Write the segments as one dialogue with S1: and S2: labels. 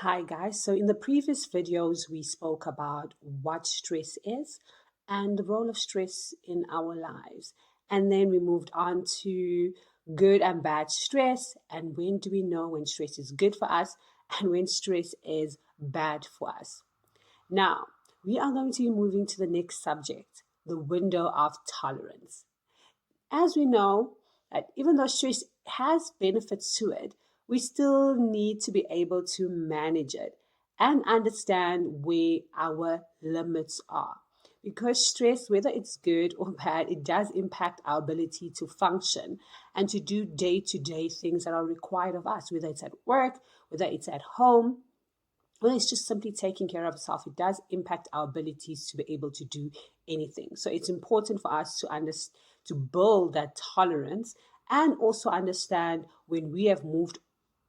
S1: Hi guys, so in the previous videos we spoke about what stress is and the role of stress in our lives. And then we moved on to good and bad stress and when do we know when stress is good for us and when stress is bad for us. Now, we are going to be moving to the next subject, the window of tolerance. As we know, that even though stress has benefits to it, we still need to be able to manage it and understand where our limits are. Because stress, whether it's good or bad, it does impact our ability to function and to do day to day things that are required of us, whether it's at work, whether it's at home, well, it's just simply taking care of self. It does impact our abilities to be able to do anything. So it's important for us to build that tolerance and also understand when we have moved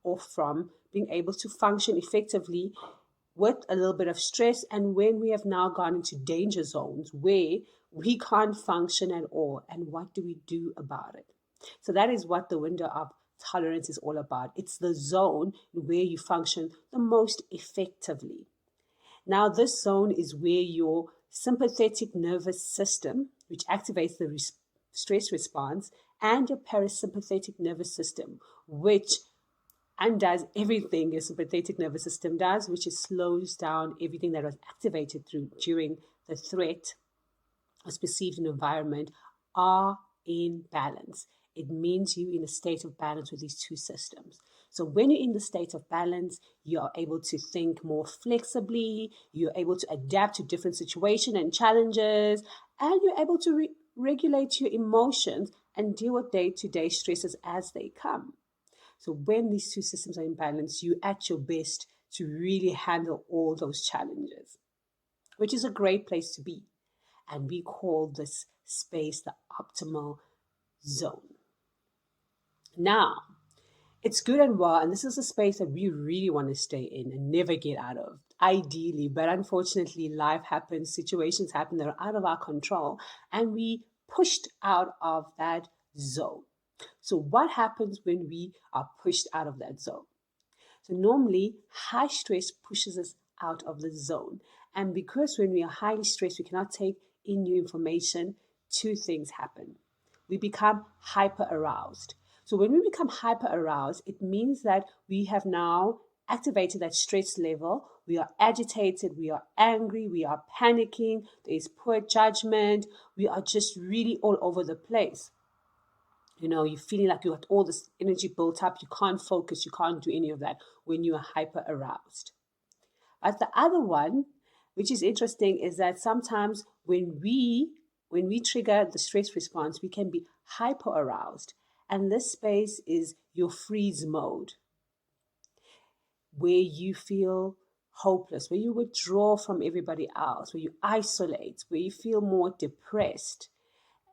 S1: off from being able to function effectively with a little bit of stress and when we have now gone into danger zones where we can't function at all, and what do we do about it? So that is what the window of tolerance is all about. It's the zone where you function the most effectively. Now, this zone is where your sympathetic nervous system, which activates the stress response, and your parasympathetic nervous system, which undoes everything your sympathetic nervous system does, which is slows down everything that was activated during the threat or perceived environment, are in balance. It means you're in a state of balance with these two systems. So when you're in the state of balance, you are able to think more flexibly, you're able to adapt to different situations and challenges, and you're able to regulate your emotions and deal with day-to-day stresses as they come. So when these two systems are in balance, you're at your best to really handle all those challenges, which is a great place to be. And we call this space the optimal zone. Now, it's good and well, and this is a space that we really want to stay in and never get out of, ideally. But unfortunately, life happens, situations happen that are out of our control, and we pushed out of that zone. So what happens when we are pushed out of that zone? So normally, high stress pushes us out of the zone. And because when we are highly stressed, we cannot take in new information, two things happen. We become hyper aroused. So when we become hyper aroused, it means that we have now activated that stress level. We are agitated, we are angry, we are panicking, there is poor judgment, we are just really all over the place. You know, you're feeling like you got all this energy built up, you can't focus, you can't do any of that when you are hyper aroused. But the other one, which is interesting, is that sometimes when we trigger the stress response, we can be hyper aroused. And this space is your freeze mode, where you feel hopeless, where you withdraw from everybody else, where you isolate, where you feel more depressed.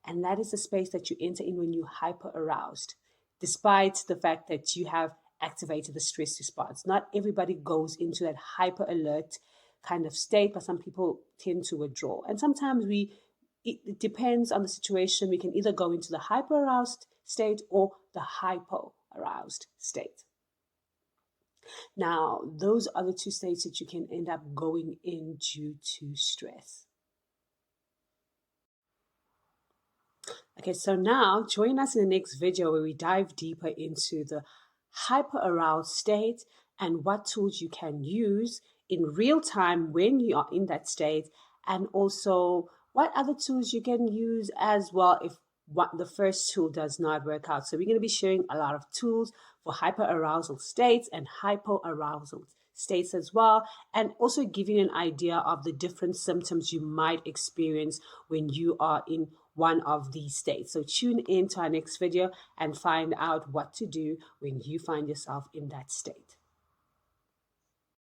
S1: And that is the space that you enter in when you're hyper aroused, despite the fact that you have activated the stress response. Not everybody goes into that hyper alert kind of state, but some people tend to withdraw. And sometimes it depends on the situation. We can either go into the hyper aroused state or the hypo aroused state. Now, those are the two states that you can end up going in due to stress. Okay, so now join us in the next video where we dive deeper into the hyper-aroused state and what tools you can use in real time when you are in that state, and also what other tools you can use as well if the first tool does not work out. So we're going to be sharing a lot of tools for hyper-arousal states and hypo-arousal states as well, and also giving an idea of the different symptoms you might experience when you are in one of these states. So tune in to our next video and find out what to do when you find yourself in that state.